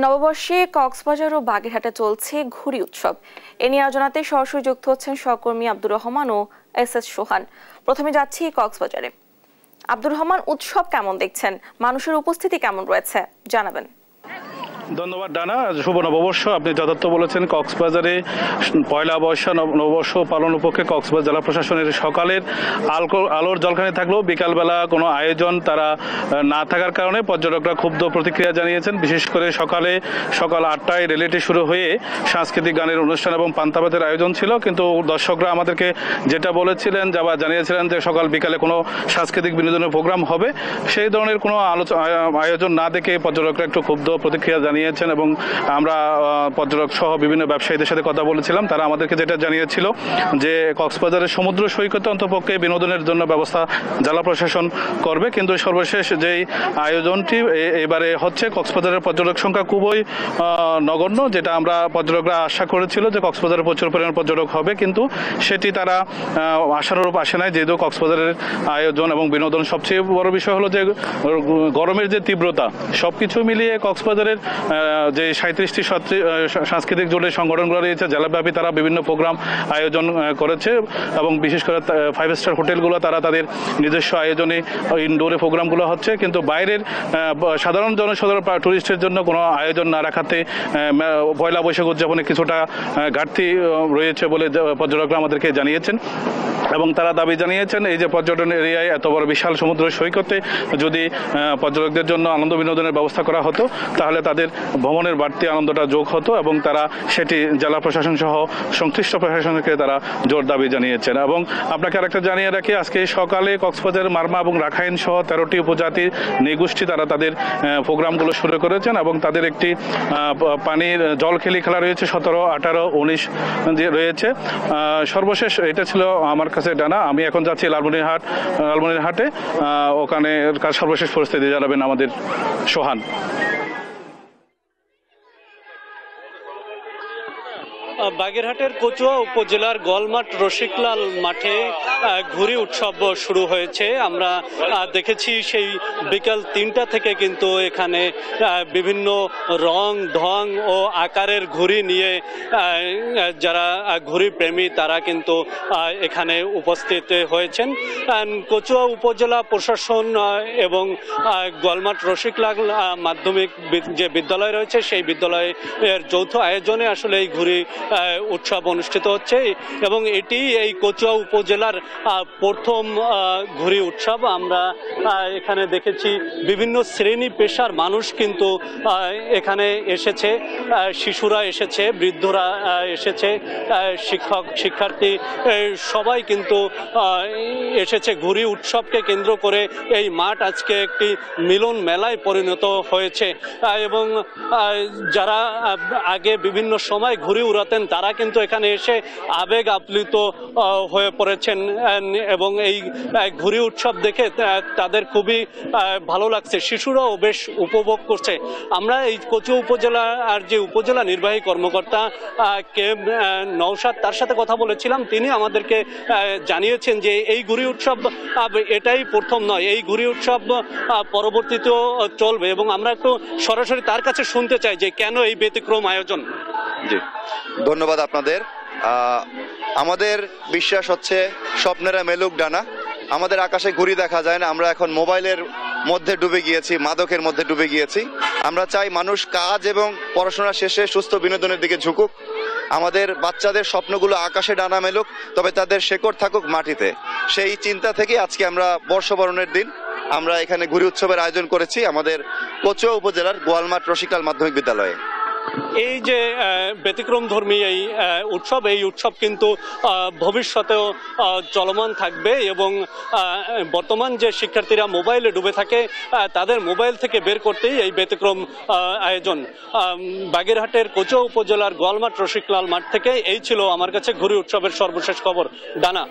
নববর্ষে কক্সবাজার ও বাগেরহাটে চলছে ঘুড়ি উৎসব। এ নিয়ে আলোচনাতে সরাসরি যুক্ত হচ্ছেন সহকর্মী আব্দুর রহমান ও এস সোহান। প্রথমে যাচ্ছি কক্সবাজারে। আব্দুর রহমান, উৎসব কেমন দেখছেন? মানুষের উপস্থিতি কেমন রয়েছে জানাবেন। ধন্যবাদ ডানা। শুভ নববর্ষ। আপনি যথার্থ বলেছেন, কক্সবাজারে পয়লা বৈশাখ নববর্ষ পালন উপলক্ষে কক্সবাজার জেলা প্রশাসনের সকালের আলোর জলখানি থাকলেও বিকালবেলা কোনো আয়োজন তারা না থাকার কারণে পর্যটকরা ক্ষুব্ধ প্রতিক্রিয়া জানিয়েছেন। বিশেষ করে সকাল 8টায় রিলেটি শুরু হয়ে সাংস্কৃতিক গানের অনুষ্ঠান এবং পান্তাভাতের আয়োজন ছিল, কিন্তু দর্শকরা আমাদেরকে যেটা বলেছিলেন বা জানিয়েছিলেন যে সকাল বিকালে কোনো সাংস্কৃতিক বিনোদনের প্রোগ্রাম হবে, সেই ধরনের কোনো আয়োজন না দেখে পর্যটকরা একটু ক্ষুব্ধ প্রতিক্রিয়া জানিয়েছেন। এবং আমরা পর্যটক সহ বিভিন্ন ব্যবসায়ীদের সাথে কথা বলেছিলাম, তারা আমাদেরকে যেটা জানিয়েছিল যে কক্সবাজারের সমুদ্র সৈকতে অন্তপক্ষে বিনোদনের জন্য ব্যবস্থা জেলা প্রশাসন করবে, কিন্তু সর্বশেষ যেই আয়োজনটি এবারে হচ্ছে, কক্সবাজারের পর্যটক সংখ্যা খুবই নগণ্য। যেটা আমরা পর্যটকরা আশা করেছিল যে কক্সবাজারে প্রচুর পরিমাণ পর্যটক হবে, কিন্তু সেটি তারা আশানুরূপ আসে নাই। যেহেতু কক্সবাজারের আয়োজন এবং বিনোদন, সবচেয়ে বড় বিষয় হলো যে গরমের যে তীব্রতা, সবকিছু মিলিয়ে কক্সবাজারের যে 37টি সাংস্কৃতিক জোটের সংগঠনগুলো রয়েছে জেলাব্যাপী, তারা বিভিন্ন প্রোগ্রাম আয়োজন করেছে এবং বিশেষ করে 5 স্টার হোটেলগুলো তারা তাদের নিজস্ব আয়োজনে ইনডোরে প্রোগ্রামগুলো হচ্ছে, কিন্তু বাইরের সাধারণ জনসাধারণ টুরিস্টের জন্য কোনো আয়োজন না রাখাতে পয়লা বৈশাখ উদযাপনে কিছুটা ঘাটতি রয়েছে বলে পর্যটকরা আমাদেরকে জানিয়েছেন। এবং তারা দাবি জানিয়েছেন এই যে পর্যটন এরিয়ায় এত বড় বিশাল সমুদ্র সৈকতে যদি পর্যটকদের জন্য আনন্দ বিনোদনের ব্যবস্থা করা হতো, তাহলে তাদের ভ্রমণের বাড়তি আনন্দটা যোগ হতো এবং তারা সেটি জেলা প্রশাসন সহ সংশ্লিষ্ট প্রশাসনকে তারা জোর দাবি জানিয়েছেন। এবং আপনাকে আরেকটা জানিয়ে রাখি, আজকে সকালে কক্সবাজার, মারমা এবং রাখাইন সহ 13টি উপজাতির নৃগোষ্ঠী তারা তাদের প্রোগ্রামগুলো শুরু করেছেন এবং তাদের একটি পানির জল খেলা রয়েছে 17, 18, 19 যে রয়েছে। সর্বশেষ এটা ছিল আমার কাছে ডানা। আমি এখন যাচ্ছি লালমনিরহাটে, ওখানে সর্বশেষ পরিস্থিতি জানাবেন আমাদের সোহান। বাগেরহাটের কচুয়া উপজেলার গোয়ালমাঠ রসিকলাল মাঠে ঘুড়ি উৎসব শুরু হয়েছে। আমরা দেখেছি সেই বিকাল 3টা থেকে কিন্তু এখানে বিভিন্ন রং ঢং ও আকারের ঘুড়ি নিয়ে যারা ঘুড়ি প্রেমী তারা কিন্তু এখানে উপস্থিত হয়েছেন। কচুয়া উপজেলা প্রশাসন এবং গোয়ালমাঠ রসিকলাল মাধ্যমিক যে বিদ্যালয় রয়েছে সেই বিদ্যালয়ের যৌথ আয়োজনে আসলে এই ঘুড়ি উৎসব অনুষ্ঠিত হচ্ছে এবং এটি এই কচুয়া উপজেলার প্রথম ঘুড়ি উৎসব। আমরা এখানে দেখেছি বিভিন্ন শ্রেণী পেশার মানুষ কিন্তু এখানে এসেছে, শিশুরা এসেছে, বৃদ্ধরা এসেছে, শিক্ষক শিক্ষার্থী সবাই কিন্তু এসেছে। ঘুড়ি উৎসবকে কেন্দ্র করে এই মাঠ আজকে একটি মিলন মেলায় পরিণত হয়েছে এবং যারা আগে বিভিন্ন সময় ঘুড়ি উড়াতেন তারা কিন্তু এখানে এসে আবেগ আপ্লুত হয়ে পড়েছেন এবং এই ঘুড়ি উৎসব দেখে তাদের খুবই ভালো লাগছে। শিশুরাও বেশ উপভোগ করছে। আমরা এই কচুয়া উপজেলা আর যে উপজেলা নির্বাহী কর্মকর্তা কে নওশাদ, তার সাথে কথা বলেছিলাম। তিনি আমাদেরকে জানিয়েছেন যে এই ঘুড়ি উৎসব এটাই প্রথম নয়, এই ঘুড়ি উৎসব পরবর্তীতেও চলবে এবং আমরা একটু সরাসরি তার কাছে শুনতে চাই যে কেন এই ব্যতিক্রম আয়োজন। জি, ধন্যবাদ আপনাদের। আমাদের বিশ্বাস হচ্ছে স্বপ্নেরা মেলুক ডানা। আমাদের আকাশে ঘুড়ি দেখা যায় না, আমরা এখন মোবাইলের মধ্যে ডুবে গিয়েছি, মাদকের মধ্যে ডুবে গিয়েছি। আমরা চাই মানুষ কাজ এবং পড়াশোনা শেষে সুস্থ বিনোদনের দিকে ঝুঁকুক। আমাদের বাচ্চাদের স্বপ্নগুলো আকাশে ডানা মেলুক, তবে তাদের শেকড় থাকুক মাটিতে। সেই চিন্তা থেকে আজকে আমরা বর্ষবরণের দিন আমরা এখানে ঘুড়ি উৎসবের আয়োজন করেছি আমাদের কচুয়া উপজেলার গোয়ালমাঠ রসিকলাল মাধ্যমিক বিদ্যালয়ে। এই যে ব্যতিক্রমধর্মী এই উৎসব কিন্তু ভবিষ্যতেও চলমান থাকবে এবং বর্তমান যে শিক্ষার্থীরা মোবাইলে ডুবে থাকে তাদের মোবাইল থেকে বের করতেই এই ব্যতিক্রম আয়োজন। বাগেরহাটের কচুয়া উপজেলার গোয়ালমাঠ রসিকলাল মাঠ থেকে এই ছিল আমার কাছে ঘুড়ি উৎসবের সর্বশেষ খবর। ডানা।